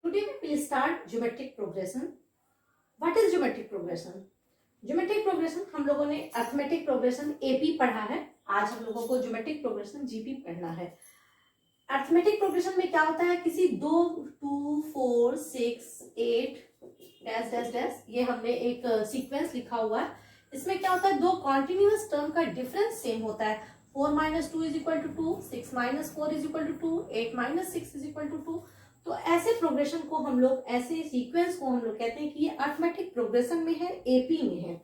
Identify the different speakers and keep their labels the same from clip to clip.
Speaker 1: Today we will start geometric progression. What is geometric progression? Geometric progression हम लोगों ने arithmetic progression AP पढ़ा है, आज हम लोगों को ज्योमेट्रिक प्रोग्रेशन जीपी पढ़ना है। अर्थमेटिक प्रोग्रेशन में क्या होता है, किसी 2, 2, 4, 6, 8 डैश डैश डैश, ये हमने एक सीक्वेंस लिखा हुआ है। इसमें क्या होता है, दो कॉन्टिन्यूअस टर्म का डिफरेंस सेम होता है। 4 - 2 = 2, 6 - 4 = 2, 8 - 6 = 2। तो ऐसे प्रोग्रेशन को हम लोग, ऐसे सीक्वेंस को हम लोग कहते हैं कि ये अर्थमेटिक प्रोग्रेशन में है, एपी में है।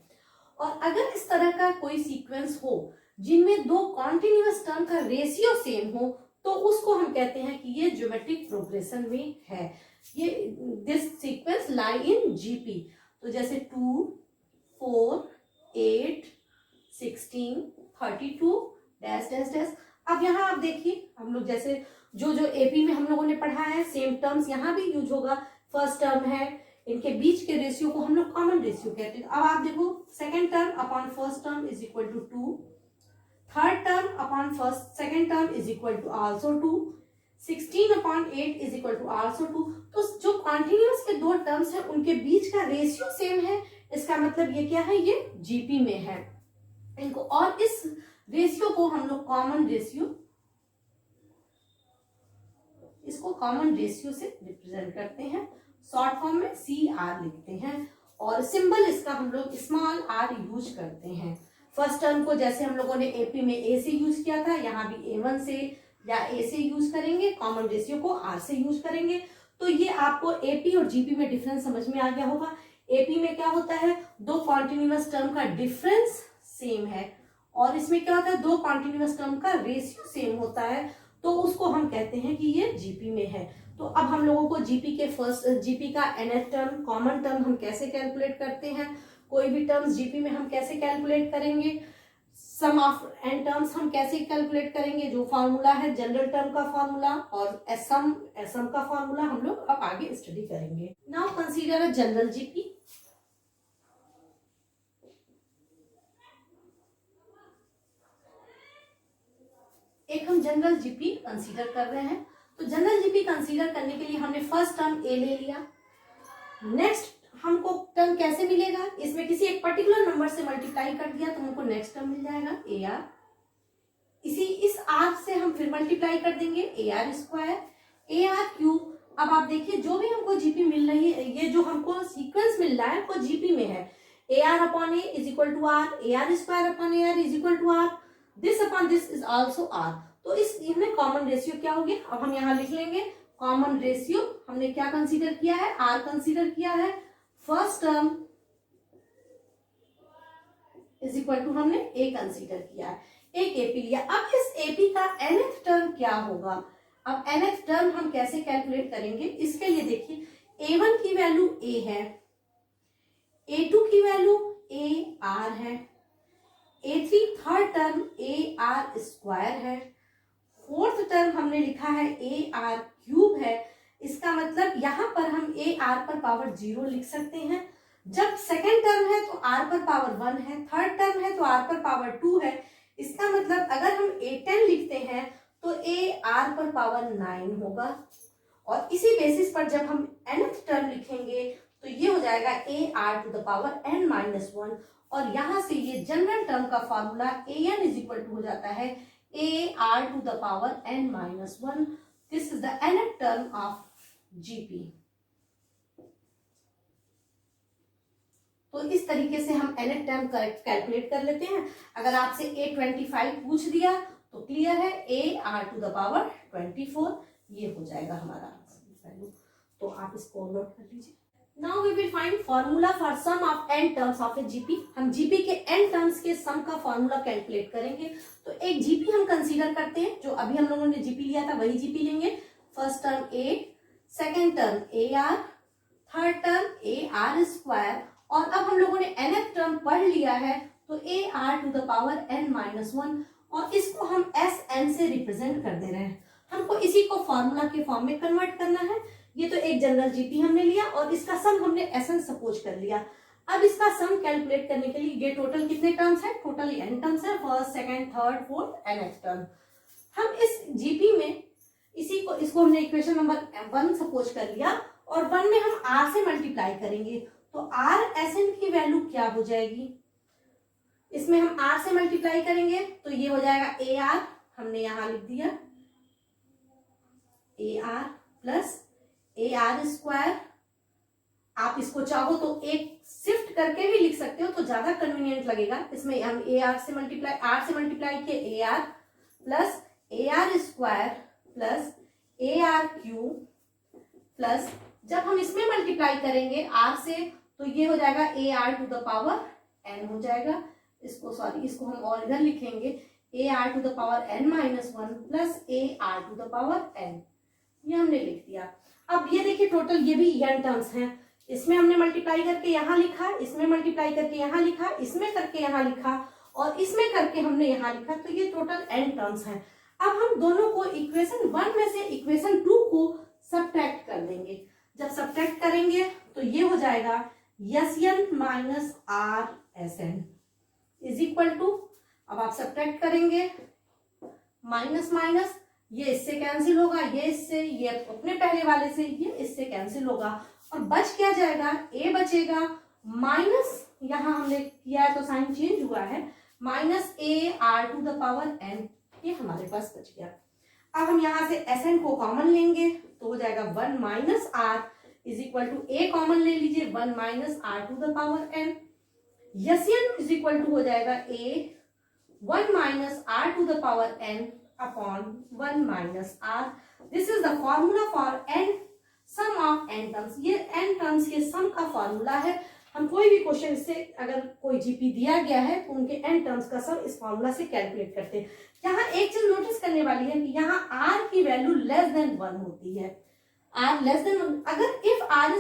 Speaker 1: और अगर इस तरह का कोई सीक्वेंस हो जिनमें दो कॉन्टिन्यूअस टर्म का रेशियो सेम हो, तो उसको हम कहते हैं कि ये ज्योमेट्रिक प्रोग्रेशन में है। ये this sequence lie in GP. तो जैसे 2, 4, 8, 16, 32 डैश डैश डैश। अब यहाँ आप देखिए, हम लोग जैसे जो एपी में हम लोगों ने पढ़ा है, सेम टर्म्स यहाँ भी यूज होगा। फर्स्ट टर्म है, इनके बीच के रेशियो को हम लोग कॉमन रेशियो कहते हैं। अब आप देखो, second term upon first term is equal to 2, third term upon second term is equal to also 2, 16/8 is equal to also 2। तो जो कॉन्टिन्यूअस के दो टर्म्स है उनके बीच का रेशियो सेम है, इसका मतलब ये क्या है, ये जीपी में है इनको। और इस रेशियो को हम लोग कॉमन रेशियो, इसको कॉमन रेशियो से रिप्रेजेंट करते हैं। शॉर्ट फॉर्म में CR लिखते हैं और सिंबल इसका हम लोग स्मॉल r यूज करते हैं। फर्स्ट टर्म को जैसे हम लोगों ने एपी में A से यूज किया था, यहाँ भी A1 से या A से यूज करेंगे, कॉमन रेशियो को R से यूज करेंगे। तो ये आपको एपी और जीपी में डिफरेंस समझ में आ गया होगा। एपी में क्या होता है, दो कॉन्टिन्यूअस टर्म का डिफरेंस सेम है, और इसमें क्या होता है, दो कॉन्टिन्यूअस टर्म का रेशियो सेम होता है, तो उसको हम कहते हैं कि ये जीपी में है। तो अब हम लोगों को जीपी का nth टर्म, कॉमन टर्म हम कैसे कैलकुलेट करते हैं, कोई भी टर्म्स जीपी में हम कैसे कैलकुलेट करेंगे, सम ऑफ n टर्म्स हम कैसे कैलकुलेट करेंगे, जो फॉर्मूला है जनरल टर्म का फॉर्मूला और सम का फॉर्मूला हम लोग अब आगे स्टडी करेंगे। Now consider a general GP. एक हम जनरल जीपी कंसीडर कर रहे हैं। तो जनरल जीपी कंसीडर करने के लिए हमने फर्स्ट टर्म ए ले लिया। नेक्स्ट हमको टर्म कैसे मिलेगा, इसमें किसी एक पर्टिकुलर नंबर से मल्टीप्लाई कर दिया तो हमको नेक्स्ट टर्म मिल जाएगा AR। इस R से हम फिर मल्टीप्लाई कर देंगे AR², AR³। अब आप देखिए, जो भी हमको जीपी मिल रही है, ये जो हमको सीक्वेंस मिल रहा है वो जीपी में है। AR/A is equal to R, AR²/AR is equal to R, this upon this is also R। तो इनमें कॉमन रेशियो क्या हो गया, अब हम यहाँ लिख लेंगे कॉमन रेशियो। हमने क्या कंसीडर किया है, R कंसीडर किया है। First term is equal to हमने A कंसीडर किया है, एक एपी लिया। अब इस एपी का nth टर्म क्या होगा, अब nth टर्म हम कैसे कैलकुलेट करेंगे, इसके लिए देखिए, A1 की वैल्यू A है, A2 की वैल्यू AR है, A3 थर्ड टर्म AR² है, फोर्थ टर्म हमने लिखा है AR³ है। इसका मतलब यहाँ पर हम AR पर पावर 0 लिख सकते हैं। जब सेकेंड टर्म है तो R पर पावर 1 है, थर्ड टर्म है तो R पर पावर 2 है। इसका मतलब अगर हम A10 लिखते हैं तो AR पर पावर 9 होगा। और इसी बेसिस पर जब हम nth टर्म लिखेंगे तो ये हो जाएगा AR⁻n-1। और यहां से ये जनरल टर्म का formula AN is equal to हो जाता है AR⁻n-1। This is the nth term of GP. तो इस तरीके से हम nth टर्म कैलकुलेट कर लेते हैं। अगर आपसे A25 पूछ दिया तो क्लियर है, AR⁻24 ये हो जाएगा हमारा वैल्यू। तो आप इसको नोट कर लीजिए। Now we will find formula for sum of n terms of a GP। हम GP के n टर्म्स के सम का फॉर्मूला कैलकुलेट करेंगे। तो एक GP हम कंसीडर करते हैं, जो अभी हम लोगों ने GP लिया था वही GP लेंगे। First term A, second term AR, third term AR²। और अब हम लोगों ने nth टर्म पढ़ लिया है तो AR⁻n-1, और इसको हम SN से रिप्रेजेंट कर दे रहे हैं। हमको इसी को फॉर्मूला के फॉर्म में कन्वर्ट करना है। ये तो एक जनरल जीपी हमने लिया और इसका सम हमने SN सपोज कर लिया। अब इसका सम कैलकुलेट करने के लिए ये टोटल कितने टर्म्स है, टोटल n टर्म्स है, first, second, third, fourth, nth term. हम इस जीपी में इसको हमने इक्वेशन नंबर 1 सपोज कर लिया और 1 में हम r से मल्टीप्लाई करेंगे, तो r Sn की वैल्यू क्या हो जाएगी, इसमें हम r से मल्टीप्लाई करेंगे तो ये हो जाएगा AR, हमने यहां लिख दिया AR प्लस AR स्क्वायर। आप इसको चाहो तो एक शिफ्ट करके भी लिख सकते हो तो ज्यादा कन्वीनियंट लगेगा। इसमें हम AR से मल्टीप्लाई, R से मल्टीप्लाई किए AR plus AR square plus AR cube plus, जब हम इसमें मल्टीप्लाई करेंगे R से तो ये हो जाएगा AR to the power n हो जाएगा। इसको हम और इधर लिखेंगे AR to the power n minus 1 plus AR to the power n, ये हमने लिख दिया। अब ये देखिए टोटल ये भी n टर्म्स हैं, इसमें हमने मल्टीप्लाई करके यहाँ लिखा, इसमें मल्टीप्लाई करके यहाँ लिखा, इसमें करके यहाँ लिखा और इसमें करके हमने यहाँ लिखा, तो ये टोटल n टर्म्स हैं। अब हम दोनों को इक्वेशन 1 में से इक्वेशन 2 को सब्ट्रैक्ट कर देंगे। जब सब्ट्रैक्ट करेंगे तो ये हो जाएगा Sn minus R Sn is equal to, अब आप सब्ट्रैक्ट करेंगे माइनस माइनस, ये इससे कैंसिल होगा, ये इससे, ये अपने पहले वाले से, ये इससे कैंसिल होगा और बच क्या जाएगा, a बचेगा माइनस, यहाँ हमने किया है तो साइन चेंज हुआ है, minus AR to the power n, ये हमारे पास बच गया। अब हम यहाँ से Sn को कॉमन लेंगे तो हो जाएगा 1 minus R is equal to, a common ले लीजिए 1 minus R to the power n, Sn is equal to हो जाएगा a 1 minus R to the power n upon 1 minus R. This is the formula for n sum of n terms, ये n terms के sum का formula है। हम कोई भी question से अगर कोई जीपी दिया गया है तो उनके n टर्म्स का सम इस फॉर्मूला से कैलकुलेट करते हैं। यहाँ एक चीज नोटिस करने वाली है कि यहाँ r की वैल्यू लेस देन 1 होती है, r लेस देन 1, अगर if r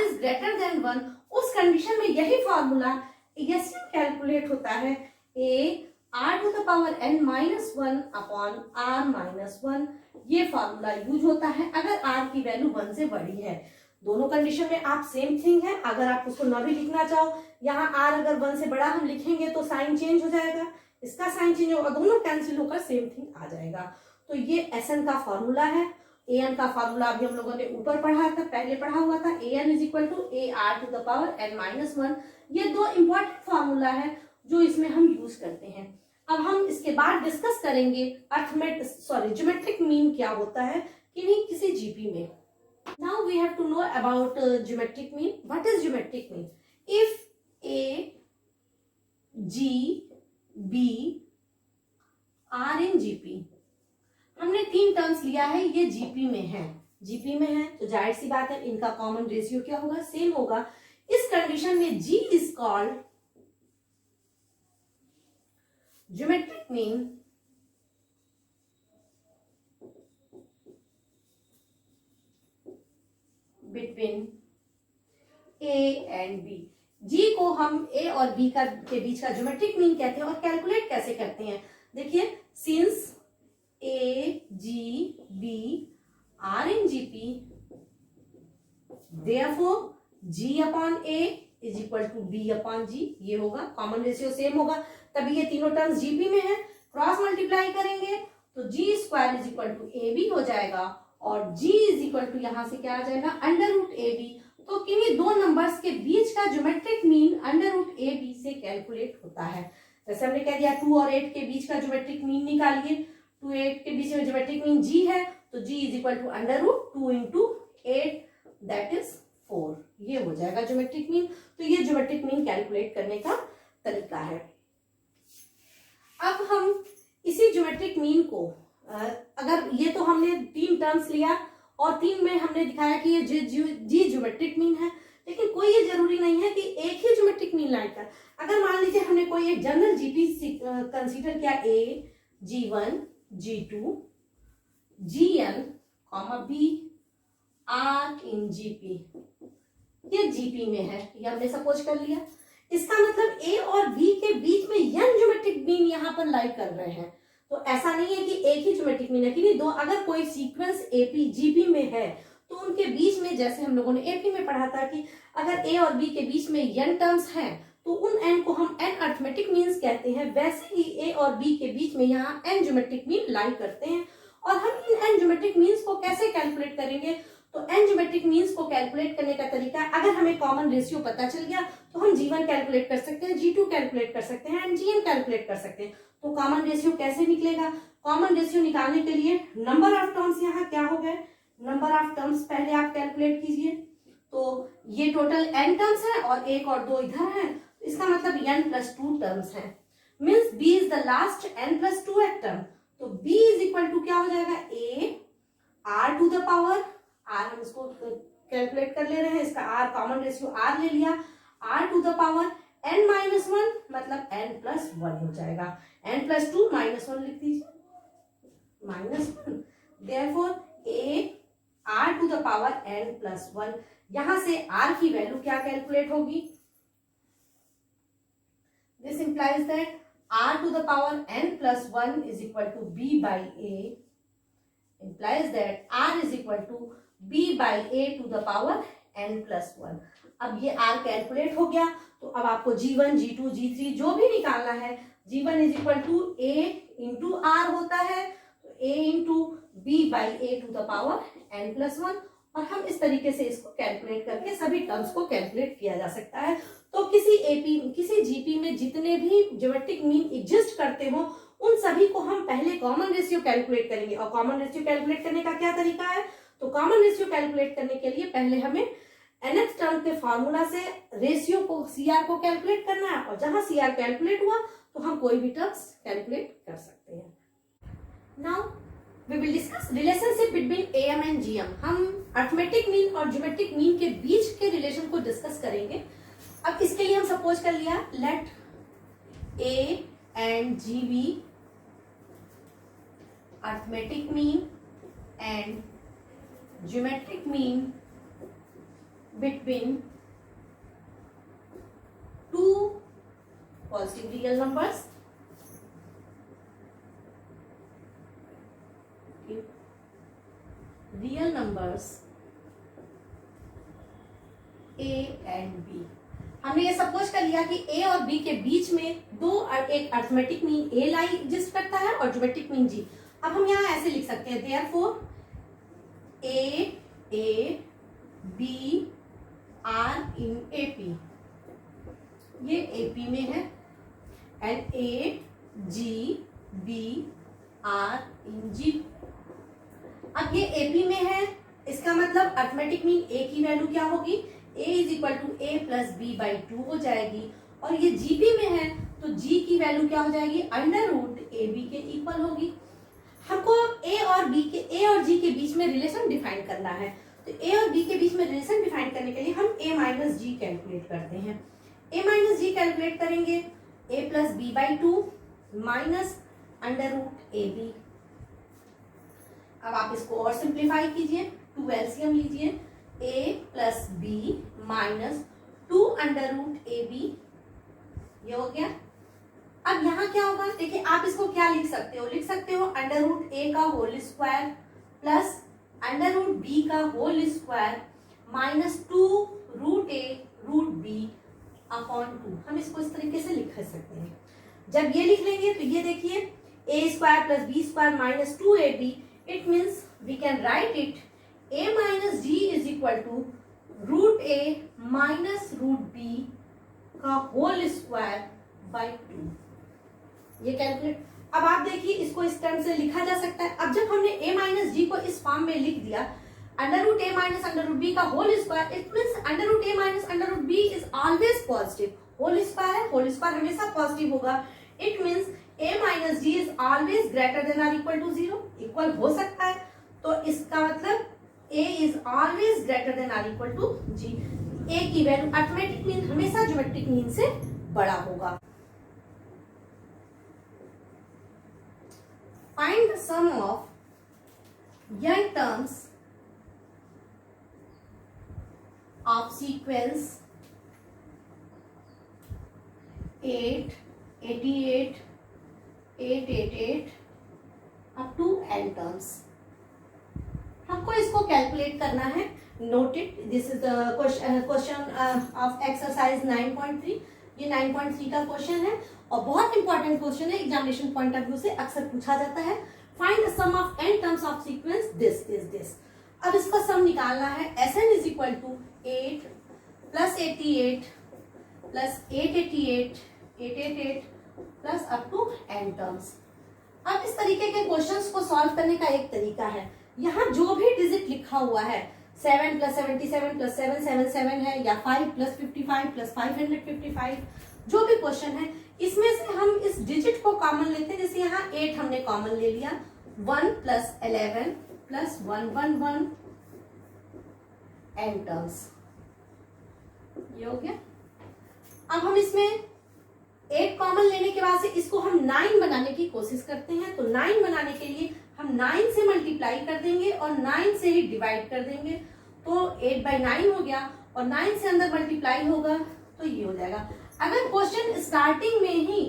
Speaker 1: is greater than 1, उस कंडीशन में यही फॉर्मूला Sn कैलकुलेट होता है a r to the power n minus 1 upon r minus 1, ये फॉर्मूला यूज होता है अगर r की वैल्यू 1 से बड़ी है। दोनों कंडीशन में आप सेम थिंग है, अगर आप उसको न भी लिखना चाहो, यहाँ r अगर 1 से बड़ा हम लिखेंगे तो साइन चेंज हो जाएगा, इसका साइन चेंज होगा, दोनों कैंसिल होकर सेम थिंग आ जाएगा। तो ये Sn का फॉर्मूला है। An का फॉर्मूला अभी हम लोगों ने ऊपर पढ़ा था, पहले पढ़ा हुआ था, An is equal to AR to the power n minus 1। ये दो इंपॉर्टेंट फॉर्मूला है जो इसमें हम यूज करते हैं। अब हम इसके बाद डिस्कस करेंगे ज्योमेट्रिक मीन क्या होता है किसी जीपी में। Now we have to know about geometric mean. What is geometric mean? If A, G, B are in GP, हमने 3 टर्म्स लिया है, ये जीपी में है तो जाहिर सी बात है इनका कॉमन रेशियो क्या होगा, सेम होगा। इस कंडीशन में G is called geometric mean between A and B। G को हम A और B के बीच का ज्योमेट्रिक मीन कहते हैं। और कैलकुलेट कैसे करते हैं, देखिए, since A, G, B are in GP, therefore G upon A is equal to B upon G, ये होगा, कॉमन रेशियो सेम होगा, तभी ये तीनों टर्म्स जीपी में है। क्रॉस मल्टीप्लाई करेंगे तो G square is equal to AB हो जाएगा और G इज इक्वल टू यहाँ से क्या आ जाएगा, अंडर रूट AB। तो किन्हीं दो नंबर्स के बीच का geometric mean under root AB से कैलकुलेट होता है। जैसे हमने कह दिया 2 और 8 के बीच का ज्योमेट्रिक मीन निकालिए, 2 8 के बीच में ज्योमेट्रिक मीन G है तो G is equal to under root 2 into 8 that is 4, ये हो जाएगा ज्योमेट्रिक मीन। तो ये ज्योमेट्रिक मीन कैलकुलेट करने का तरीका है। अब हम इसी ज्योमेट्रिक मीन को अगर ये तो हमने 3 टर्म्स लिया और 3 में हमने दिखाया कि ये जी ज्योमेट्रिक मीन है, लेकिन कोई ये जरूरी नहीं है कि एक ही ज्योमेट्रिक मीन लाइन का। अगर मान लीजिए हमने कोई एक जनरल जीपी कंसीडर किया, A, G1, G2, Gn, B are in GP, ये जीपी में है, ये हमने सपोज कर लिया। इसका मतलब A और B के बीच में n ज्योमेट्रिक मीन यहाँ पर लाई कर रहे हैं। तो ऐसा नहीं है कि एक ही ज्योमेट्रिक मीन है, कि नहीं, दो, अगर कोई सीक्वेंस AP GP में है तो उनके बीच में, जैसे हम लोगों ने AP में पढ़ा था कि अगर A और B के बीच में n टर्म्स हैं तो उन n को हम n अरिथमेटिक मीन्स कहते हैं। वैसे ही A और B के बीच में यहाँ n ज्योमेट्रिक मीन लाई करते हैं और हम इन एन ज्योमेट्रिक मीन्स को कैसे कैलकुलेट करेंगे, तो एन ज्योमेट्रिक मीन्स को कैलकुलेट करने का तरीका, अगर हमें कॉमन रेशियो पता चल गया तो हम G1 कैलकुलेट कर सकते हैं, G2 कैलकुलेट कर सकते हैं एंड Gn कैलकुलेट कर सकते हैं। तो कॉमन रेशियो कैसे निकलेगा, कॉमन रेशियो निकालने के लिए नंबर ऑफ टर्म्स यहाँ क्या हो गए, नंबर ऑफ टर्म्स पहले आप कैलकुलेट कीजिए। तो ये टोटल n टर्म्स है और एक और दो इधर है, इसका मतलब n+2 टर्म्स है, means b is the last n+2 term. तो b इज इक्वल टू क्या हो जाएगा, a r to the power, r हम इसको कैलकुलेट कर ले रहे हैं, इसका r कॉमन रेशियो r ले लिया, r to the power n-1 मतलब n+1 हो जाएगा, n+2 -1 लिख दीजिए, -1, therefore a r to the power n+1। यहां से r की वैल्यू क्या कैलकुलेट होगी, this implies that r to the power n+1 is equal to b by a, implies that r is equal to b by a to the power n+1। अब ये r calculate हो गया, तो अब आपको G1, G2, G3 जो भी निकालना है, G1 is equal to a into r होता है, तो a into b by a to the power n+1, और हम इस तरीके से इसको कैलकुलेट करके सभी टर्म्स को कैलकुलेट किया जा सकता है। तो किसी एपी, किसी जीपी में जितने भी ज्योमेट्रिक मीन एग्जिस्ट करते हो, उन सभी को हम पहले कॉमन रेशियो कैलकुलेट करेंगे। और कॉमन रेशियो कैलकुलेट करने का क्या तरीका है, तो कॉमन रेशियो कैलकुलेट करने के लिए पहले हमें nth टर्म के फॉर्मूला से रेशियो को, सीआर को कैलकुलेट करना है, और जहां सीआर कैलकुलेट हुआ तो हम कोई भी टर्म्स कैलकुलेट कर सकते हैं। Now we will discuss relationship between AM and GM। हम अर्थमेटिक मीन और ज्योमेट्रिक मीन के बीच के रिलेशन को डिस्कस करेंगे। अब इसके लिए हम सपोज कर लिया, let A and G be arithmetic mean and geometric mean between two positive real numbers real numbers a and b। हमने ये सपोज कर लिया कि a और b के बीच में एक arithmetic mean a lie exist करता है और ज्योमेट्रिक मीन g। अब हम यहाँ ऐसे लिख सकते हैं, therefore a b are in AP, ये AP में है, and A G B are in G। अब ये AP में है, इसका मतलब अर्थमेटिक मीन A की वैल्यू क्या होगी, A is equal to A plus B by 2 हो जाएगी, और ये GP में है तो G की वैल्यू क्या हो जाएगी, अंडर रूट AB के इक्वल होगी। हमको A और G के बीच में रिलेशन डिफाइन करना है, तो A और B के बीच में रिलेशन डिफाइन करने के लिए हम A माइनस जी कैलकुलेट करते हैं। A माइनस जी कैलकुलेट करेंगे, A plus B by 2 minus under root A B. अब आप इसको और सिंप्लीफाई कीजिए, 2 एलसीएम लीजिए, A plus B minus 2 under root A B, ये हो गया। अब यहाँ क्या होगा, देखिए आप इसको क्या लिख सकते हो, अंडर रूट ए का whole square plus under root B का whole square minus 2 root A root B upon 2। हम इसको इस तरीके से लिख सकते हैं। जब ये लिख लेंगे तो ये देखिए A square plus B square minus 2ab, it means we can write it a minus G is equal to root A minus root B का होल स्क्वायर बाई 2। ये कैलकुलेट, अब आप देखिए इसको इस टर्म से लिखा जा सकता है। अब जब हमने a माइनस जी को इस फॉर्म में लिख दिया, under root A minus under root B का whole square, it means under root A minus under root B is always positive. Whole square है, होल स्क्वायर हमेशा पॉजिटिव होगा। It means a minus G is always greater than or equal to 0, equal हो सकता है। तो इसका मतलब a is always greater than or equal to g। a की वैल्यू अर्थमेटिक मीन हमेशा ज्योमेट्रिक मीन से बड़ा होगा। Find the sum of n terms of sequence 8, 88, 888 up to n terms। हमको इसको कैलकुलेट करना है। Note it, this is the question of exercise 9.3। ये 9.3 का क्वेश्चन है और बहुत इंपॉर्टेंट क्वेश्चन है, एग्जामिनेशन पॉइंट ऑफ व्यू से अक्सर पूछा जाता है। Find the sum of n terms of sequence this is this. अब इसका सम निकालना है। Sn is equal to 8 plus 88 plus 888 888 plus up to n terms. अब इस तरीके के क्वेश्चंस को सॉल्व करने का एक तरीका है, यहाँ जो भी डिजिट लिखा हुआ है 7 प्लस 77 प्लस 777 है या 5 प्लस 55 प्लस 555, जो भी क्वेश्चन है इसमें से हम इस डिजिट को कॉमन लेते हैं। जैसे यहाँ 8 हमने कॉमन ले लिया, 1 प्लस 11 प्लस 111 n टर्म्स, ये हो गया। अब हम इसमें 8 कॉमन लेने के बाद से इसको हम 9 बनाने की कोशिश करते हैं। तो 9 बनाने के लिए हम 9 से मल्टीप्लाई कर देंगे और 9 से ही डिवाइड कर देंगे, तो 8/9 हो गया और 9 से अंदर मल्टीप्लाई होगा तो ये हो जाएगा। अगर क्वेश्चन स्टार्टिंग में ही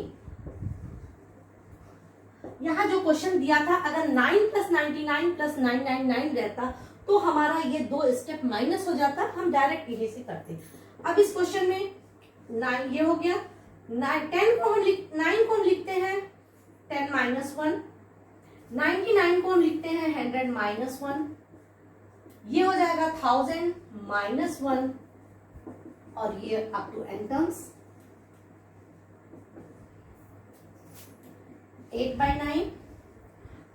Speaker 1: यहाँ जो क्वेश्चन दिया था अगर 9 प्लस 99 प्लस 999 रहता तो हमारा ये 2 स्टेप माइनस हो जाता, हम डायरेक्ट यही से करते। अब इस क्वेश्चन में 9 ये हो गया, 9 को हम लिखते हैं 10 माइनस 1, 99 को हम लिखते हैं 100 माइनस 1, ये हो जाएगा 1000 माइनस 1 और ये अप टू n टर्म्स 8/9।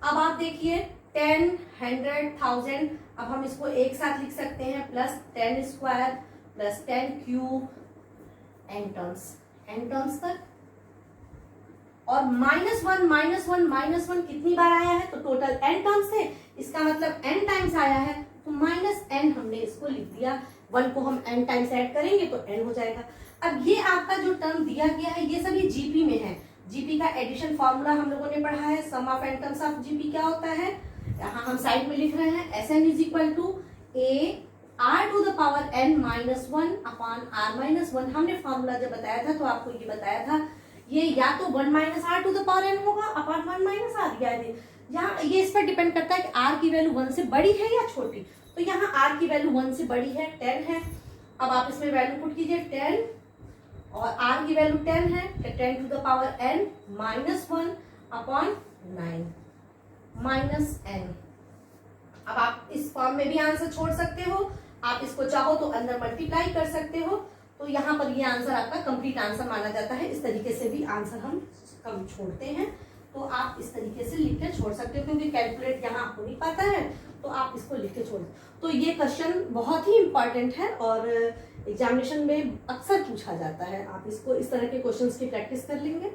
Speaker 1: अब आप देखिए 10 100 1000, अब हम इसको एक साथ लिख सकते हैं plus 10 square plus 10 cube n terms तक। और -1 -1 कितनी बार आया है तो टोटल n टर्म्स है, इसका मतलब n टाइम्स आया है तो -n हमने इसको लिख दिया। 1 को हम n टाइम्स ऐड करेंगे तो n हो जाएगा। अब ये आपका जो टर्म दिया गया है ये सभी जीपी में है। जीपी का एडिशन फॉर्मूला हम लोगों ने पढ़ा है, sum of n terms of GP क्या होता है, यहाँ हम साइड में लिख रहे हैं Sn is equal to a r to the power n minus 1 upon r minus 1। हमने फॉर्मूला जब बताया था तो आपको ये बताया था ये या तो 1 minus R to the power n होगा अपॉन 1 माइनस आर। यहाँ ये इस पर डिपेंड करता है कि r की वैल्यू 1 से बड़ी है या छोटी, तो यहाँ r की वैल्यू 1 से बड़ी है 10 है। अब आप इसमें वैल्यू पुट कीजिए 10 और r की वैल्यू 10 है, 10 to the power n minus 1 upon 9 minus n। अब आप इस फॉर्म में भी आंसर छोड़ सकते हो, आप इसको चाहो तो अंदर मल्टीप्लाई कर सकते हो, तो यहाँ पर ये आंसर आपका कंप्लीट आंसर माना जाता है। इस तरीके से भी आंसर हम कम छोड़ते हैं, तो आप इस तरीके से लिख के छोड़ सकते हो, क्योंकि कैलकुलेट यहाँ आपको नहीं पाता है तो आप इसको लिख के छोड़। तो ये क्वेश्चन बहुत ही इंपॉर्टेंट है और एग्जामिनेशन में अक्सर पूछा जाता है। आप इसको इस तरह के क्वेश्चंस की प्रैक्टिस कर लेंगे।